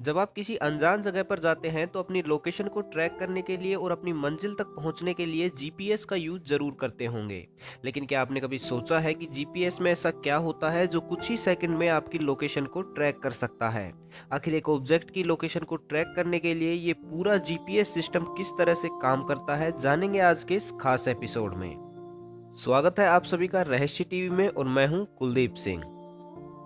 जब आप किसी अनजान जगह पर जाते हैं तो अपनी लोकेशन को ट्रैक करने के लिए और अपनी मंजिल तक पहुंचने के लिए जीपीएस का यूज जरूर करते होंगे। लेकिन क्या आपने कभी सोचा है कि जीपीएस में ऐसा क्या होता है जो कुछ ही सेकंड में आपकी लोकेशन को ट्रैक कर सकता है? आखिर एक ऑब्जेक्ट की लोकेशन को ट्रैक करने के लिए ये पूरा जीपीएस सिस्टम किस तरह से काम करता है, जानेंगे आज के इस खास एपिसोड में। स्वागत है आप सभी का रहस्य टीवी में और मैं हूं कुलदीप सिंह।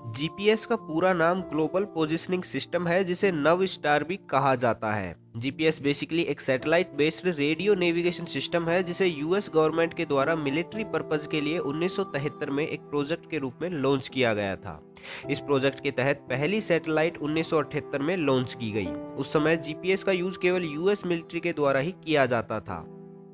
जीपीएस का पूरा नाम ग्लोबल पोजिशनिंग सिस्टम है, जिसे नव स्टार भी कहा जाता है। जीपीएस बेसिकली एक satellite based radio navigation system है जिसे यूएस गवर्नमेंट के द्वारा मिलिट्री पर्पज के लिए 1973 में एक प्रोजेक्ट के रूप में लॉन्च किया गया था। इस प्रोजेक्ट के तहत पहली सैटेलाइट 1978 में लॉन्च की गई। उस समय जीपीएस का यूज केवल यूएस मिलिट्री के द्वारा ही किया जाता था।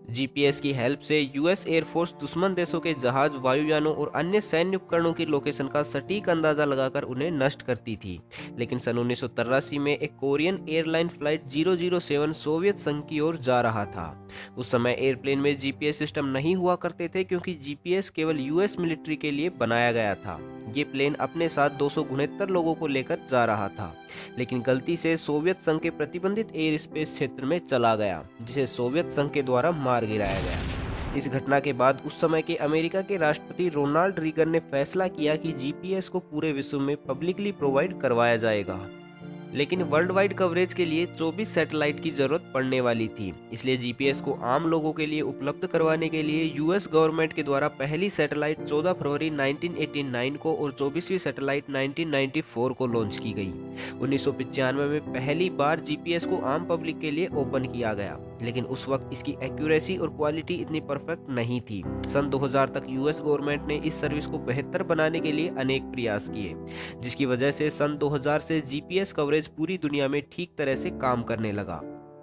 जीपीएस की हेल्प से यूएस एयरफोर्स दुश्मन देशों के जहाज, वायुयानों और अन्य सैन्य उपकरणों की लोकेशन का सटीक अंदाजा लगाकर उन्हें नष्ट करती थी। लेकिन सन 1983 में एक कोरियन एयरलाइन फ्लाइट 007 सोवियत संघ की ओर जा रहा था। उस समय एयरप्लेन में जीपीएस सिस्टम नहीं हुआ करते थे, क्योंकि जीपीएस केवल यूएस मिलिट्री के लिए बनाया गया था। ये प्लेन अपने साथ 269 लोगों को लेकर जा रहा था, लेकिन गलती से सोवियत संघ के प्रतिबंधित एयर स्पेस क्षेत्र में चला गया, जिसे सोवियत संघ के द्वारा मार गिराया गया। इस घटना के बाद उस समय के अमेरिका के राष्ट्रपति रोनाल्ड रीगन ने फैसला किया कि जीपीएस को पूरे विश्व में पब्लिकली प्रोवाइड करवाया जाएगा। लेकिन वर्ल्ड वाइड कवरेज के लिए 24 सैटेलाइट की जरूरत पड़ने वाली थी, इसलिए जीपीएस को आम लोगों के लिए उपलब्ध करवाने के लिए यूएस गवर्नमेंट के द्वारा पहली सैटेलाइट 14 फरवरी 1989 को और 24वीं सैटेलाइट 1994 को लॉन्च की गई। 1995 में पहली बार जीपीएस को आम पब्लिक के लिए ओपन किया गया, लेकिन उस वक्त इसकी एक्यूरेसी और क्वालिटी इतनी परफेक्ट नहीं थी। सन 2000 तक यूएस गवर्नमेंट ने इस सर्विस को बेहतर बनाने के लिए अनेक प्रयास किए, जिसकी वजह से सन 2000 से जीपीएस कवरेज पूरी दुनिया में ठीक तरह से काम करने लगा।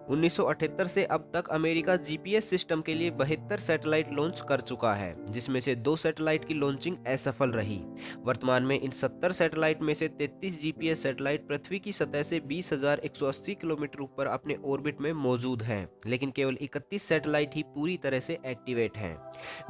1978 से अब तक अमेरिका जीपीएस सिस्टम के लिए 72 सैटेलाइट लॉन्च कर चुका है, जिसमें से 2 सैटेलाइट की लॉन्चिंग असफल रही। वर्तमान में इन 70 सैटेलाइट में से 33 जीपीएस सैटेलाइट पृथ्वी की सतह से 20,180 किलोमीटर ऊपर अपने ऑर्बिट में मौजूद हैं, लेकिन केवल 31 सैटेलाइट ही पूरी तरह से एक्टिवेट हैं।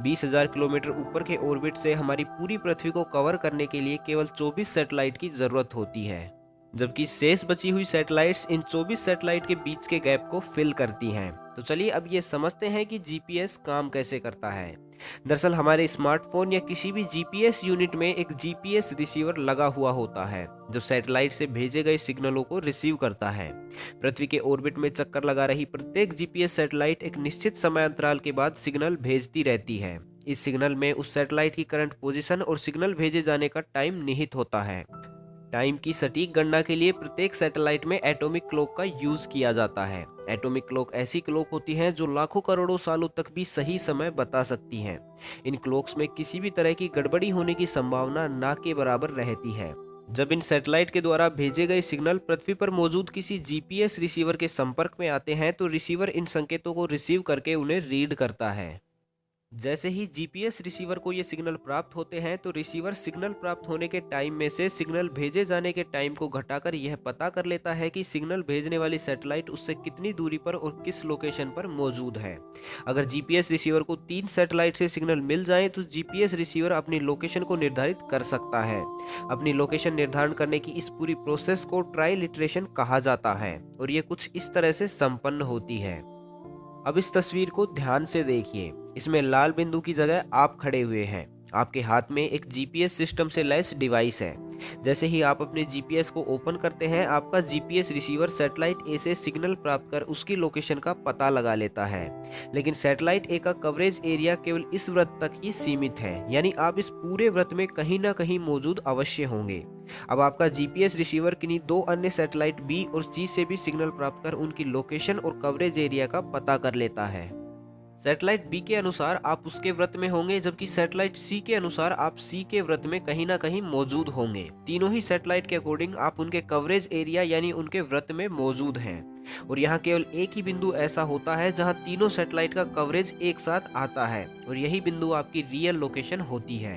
20,000 किलोमीटर ऊपर के ऑर्बिट से हमारी पूरी पृथ्वी को कवर करने के लिए केवल 24 सैटेलाइट की जरूरत होती है, जबकि शेष बची हुई सैटेलाइट्स इन 24 सैटेलाइट के बीच के गैप को फिल करती हैं। तो चलिए अब ये समझते हैं कि जीपीएस काम कैसे करता है। दरअसल हमारे स्मार्टफोन या किसी भी जीपीएस यूनिट में एक जीपीएस रिसीवर लगा हुआ होता है, जो सैटेलाइट से भेजे गए सिग्नलों को रिसीव करता है। पृथ्वी के ऑर्बिट में चक्कर लगा रही प्रत्येक जीपीएस सैटेलाइट एक निश्चित समय अंतराल के बाद सिग्नल भेजती रहती है। इस सिग्नल में उस सैटेलाइट की करंट पोजीशन और सिग्नल भेजे जाने का टाइम निहित होता है। टाइम की सटीक गणना के लिए प्रत्येक सैटेलाइट में एटॉमिक क्लॉक का यूज किया जाता है। एटॉमिक क्लॉक ऐसी क्लॉक होती हैं जो लाखों करोड़ों सालों तक भी सही समय बता सकती हैं। इन क्लॉक्स में किसी भी तरह की गड़बड़ी होने की संभावना ना के बराबर रहती है। जब इन सैटेलाइट के द्वारा भेजे गए सिग्नल पृथ्वी पर मौजूद किसी जीपीएस रिसीवर के संपर्क में आते हैं, तो रिसीवर इन संकेतों को रिसीव करके उन्हें रीड करता है। जैसे ही जीपीएस रिसीवर को ये सिग्नल प्राप्त होते हैं, तो रिसीवर सिग्नल प्राप्त होने के टाइम में से सिग्नल भेजे जाने के टाइम को घटाकर यह पता कर लेता है कि सिग्नल भेजने वाली सैटेलाइट उससे कितनी दूरी पर और किस लोकेशन पर मौजूद है। अगर जीपीएस रिसीवर को 3 सैटेलाइट से सिग्नल मिल जाए, तो जीपीएस रिसीवर अपनी लोकेशन को निर्धारित कर सकता है। अपनी लोकेशन निर्धारण करने की इस पूरी प्रोसेस को ट्राइलिटरेशन कहा जाता है, और ये कुछ इस तरह से संपन्न होती है। अब इस तस्वीर को ध्यान से देखिए। इसमें लाल बिंदु की जगह आप खड़े हुए हैं। आपके हाथ में एक जीपीएस सिस्टम से लैस डिवाइस है। जैसे ही आप अपने जीपीएस को ओपन करते हैं, आपका जीपीएस रिसीवर सैटेलाइट ए से सिग्नल प्राप्त कर उसकी लोकेशन का पता लगा लेता है। लेकिन सैटेलाइट ए का कवरेज एरिया केवल इस वृत्त तक ही सीमित है, यानी आप इस पूरे वृत्त में कहीं ना कहीं मौजूद अवश्य होंगे। अब आपका जीपीएस रिसीवर किन्हीं 2 अन्य सैटेलाइट बी और सी से भी सिग्नल प्राप्त कर उनकी लोकेशन और कवरेज एरिया का पता कर लेता है। सैटेलाइट बी के अनुसार आप उसके वृत्त में होंगे, जबकि सैटेलाइट सी के अनुसार आप सी के वृत्त में कहीं ना कहीं मौजूद होंगे। तीनों ही सैटेलाइट के अकॉर्डिंग आप उनके कवरेज एरिया यानी उनके वृत्त में मौजूद हैं। और यहाँ केवल एक ही बिंदु ऐसा होता है जहाँ तीनों सैटेलाइट का कवरेज एक साथ आता है, और यही बिंदु आपकी रियल लोकेशन होती है।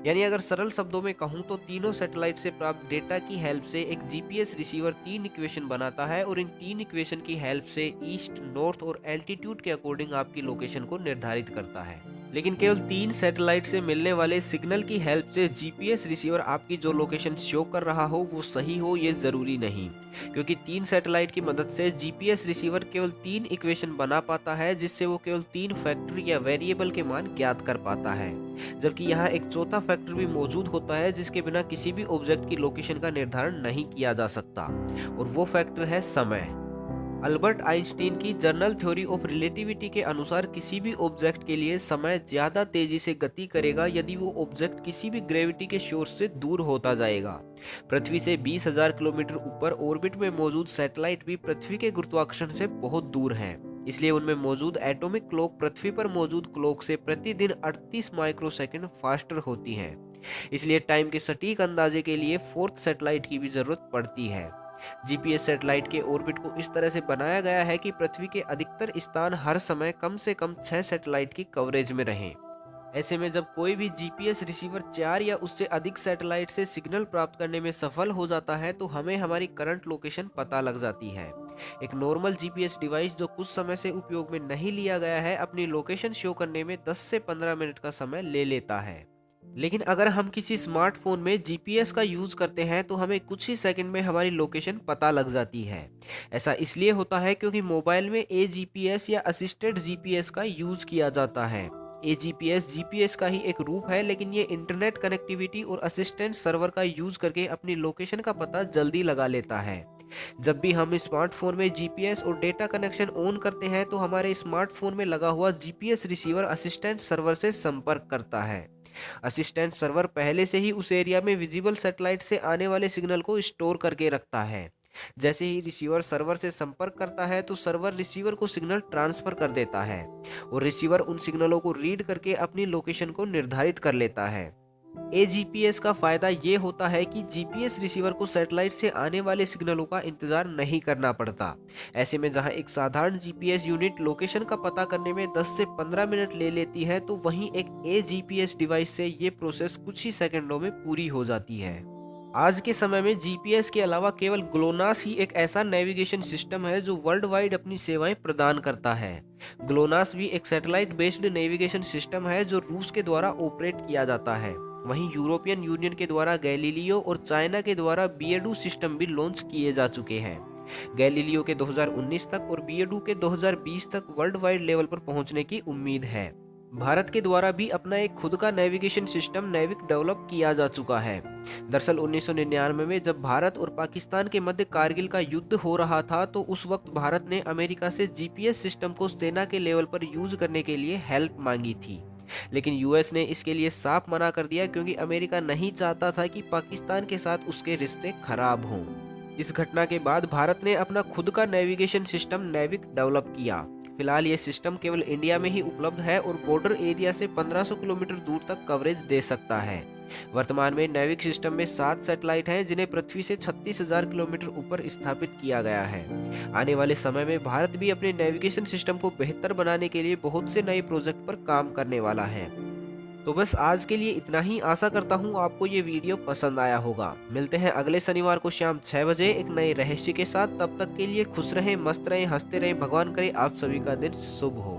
यानी अगर सरल शब्दों में कहूँ तो तीनों सैटेलाइट से प्राप्त डेटा की हेल्प से एक जीपीएस रिसीवर 3 इक्वेशन बनाता है, और इन 3 इक्वेशन की हेल्प से ईस्ट, नॉर्थ और एल्टीट्यूड के अकॉर्डिंग आपकी लोकेशन को निर्धारित करता है। लेकिन केवल 3 सैटेलाइट से मिलने वाले सिग्नल की हेल्प से जीपीएस रिसीवर आपकी जो लोकेशन शो कर रहा हो वो सही हो ये जरूरी नहीं, क्योंकि 3 सैटेलाइट की मदद से जीपीएस रिसीवर केवल 3 इक्वेशन बना पाता है, जिससे वो केवल 3 फैक्टर या वेरिएबल के मान ज्ञात कर पाता है। जबकि यहाँ एक चौथा फैक्टर भी मौजूद होता है जिसके बिना किसी भी ऑब्जेक्ट की लोकेशन का निर्धारण नहीं किया जा सकता, और वो फैक्टर है समय। अल्बर्ट आइंस्टीन की जर्नल थ्योरी ऑफ रिलेटिविटी के अनुसार किसी भी ऑब्जेक्ट के लिए समय ज्यादा तेजी से गति करेगा यदि वो ऑब्जेक्ट किसी भी ग्रेविटी के सोर्स से दूर होता जाएगा। पृथ्वी से 20,000 किलोमीटर ऊपर ऑर्बिट में मौजूद सैटेलाइट भी पृथ्वी के गुरुत्वाकर्षण से बहुत दूर हैं। इसलिए उनमें मौजूद एटॉमिक क्लॉक पृथ्वी पर मौजूद क्लॉक से प्रतिदिन 38 माइक्रोसेकंड फास्टर होती है। इसलिए टाइम के सटीक अंदाजे के लिए फोर्थ सैटेलाइट की भी जरूरत पड़ती है। जीपीएस सैटेलाइट के ऑर्बिट को इस तरह से बनाया गया है कि पृथ्वी के अधिकतर स्थान हर समय कम से कम 6 सैटेलाइट की कवरेज में रहें। ऐसे में जब कोई भी जीपीएस रिसीवर 4 या उससे अधिक सैटेलाइट से सिग्नल प्राप्त करने में सफल हो जाता है तो हमें हमारी करंट लोकेशन पता लग जाती है। एक नॉर्मल जीपीएस डिवाइस जो कुछ समय से उपयोग में नहीं लिया गया है अपनी लोकेशन शो करने में 10 से 15 मिनट का समय ले लेता है। लेकिन अगर हम किसी स्मार्टफोन में जीपीएस का यूज करते हैं तो हमें कुछ ही सेकंड में हमारी लोकेशन पता लग जाती है। ऐसा इसलिए होता है क्योंकि मोबाइल में एजीपीएस या असिस्टेड जीपीएस का यूज किया जाता है। एजीपीएस जीपीएस का ही एक रूप है, लेकिन ये इंटरनेट कनेक्टिविटी और असिस्टेंट सर्वर का यूज करके अपनी लोकेशन का पता जल्दी लगा लेता है। जब भी हम स्मार्टफोन में जीपीएस और डेटा कनेक्शन ऑन करते हैं तो हमारे स्मार्टफोन में लगा हुआ जीपीएस रिसीवर असिस्टेंट सर्वर से संपर्क करता है। असिस्टेंट सर्वर पहले से ही उस एरिया में विजिबल सैटेलाइट से आने वाले सिग्नल को स्टोर करके रखता है। जैसे ही रिसीवर सर्वर से संपर्क करता है तो सर्वर रिसीवर को सिग्नल ट्रांसफर कर देता है और रिसीवर उन सिग्नलों को रीड करके अपनी लोकेशन को निर्धारित कर लेता है। एजीपीएस का फायदा ये होता है कि जीपीएस रिसीवर को सैटेलाइट से आने वाले सिग्नलों का इंतजार नहीं करना पड़ता। ऐसे में जहां एक साधारण जीपीएस यूनिट लोकेशन का पता करने में 10 से 15 मिनट ले लेती है तो वहीं एक एजीपीएस डिवाइस से ये प्रोसेस कुछ ही सेकंडों में पूरी हो जाती है। आज के समय में जीपीएस के अलावा केवल ग्लोनास ही एक ऐसा नेविगेशन सिस्टम है जो वर्ल्ड वाइड अपनी सेवाएं प्रदान करता है। ग्लोनास भी एक सैटेलाइट बेस्ड नेविगेशन सिस्टम है जो रूस के द्वारा ऑपरेट किया जाता है। वहीं यूरोपियन यूनियन के द्वारा गैलीलियो और चाइना के द्वारा बीएडू सिस्टम भी लॉन्च किए जा चुके हैं। गैलीलियो के 2019 तक और बीएडू के 2020 तक वर्ल्ड वाइड लेवल पर पहुंचने की उम्मीद है। भारत के द्वारा भी अपना एक खुद का नेविगेशन सिस्टम नेविक डेवलप किया जा चुका है। दरअसल 1999 में जब भारत और पाकिस्तान के मध्य कारगिल का युद्ध हो रहा था तो उस वक्त भारत ने अमेरिका से जीपीएस सिस्टम को सेना के लेवल पर यूज करने के लिए हेल्प मांगी थी, लेकिन यूएस ने इसके लिए साफ मना कर दिया क्योंकि अमेरिका नहीं चाहता था कि पाकिस्तान के साथ उसके रिश्ते खराब हों। इस घटना के बाद भारत ने अपना खुद का नेविगेशन सिस्टम नेविक डेवलप किया। फिलहाल ये सिस्टम केवल इंडिया में ही उपलब्ध है और बॉर्डर एरिया से 1500 किलोमीटर दूर तक कवरेज दे सकता है। वर्तमान में नेविक सिस्टम में 7 सैटेलाइट हैं जिन्हें पृथ्वी से 36,000 किलोमीटर ऊपर स्थापित किया गया है। आने वाले समय में भारत भी अपने नेविगेशन सिस्टम को बेहतर बनाने के लिए बहुत से नए प्रोजेक्ट पर काम करने वाला है। तो बस आज के लिए इतना ही। आशा करता हूँ आपको ये वीडियो पसंद आया होगा। मिलते हैं अगले शनिवार को शाम 6 बजे एक नए रहस्य के साथ। तब तक के लिए खुश रहें, मस्त रहें, हंसते रहें। भगवान करे आप सभी का दिन शुभ हो।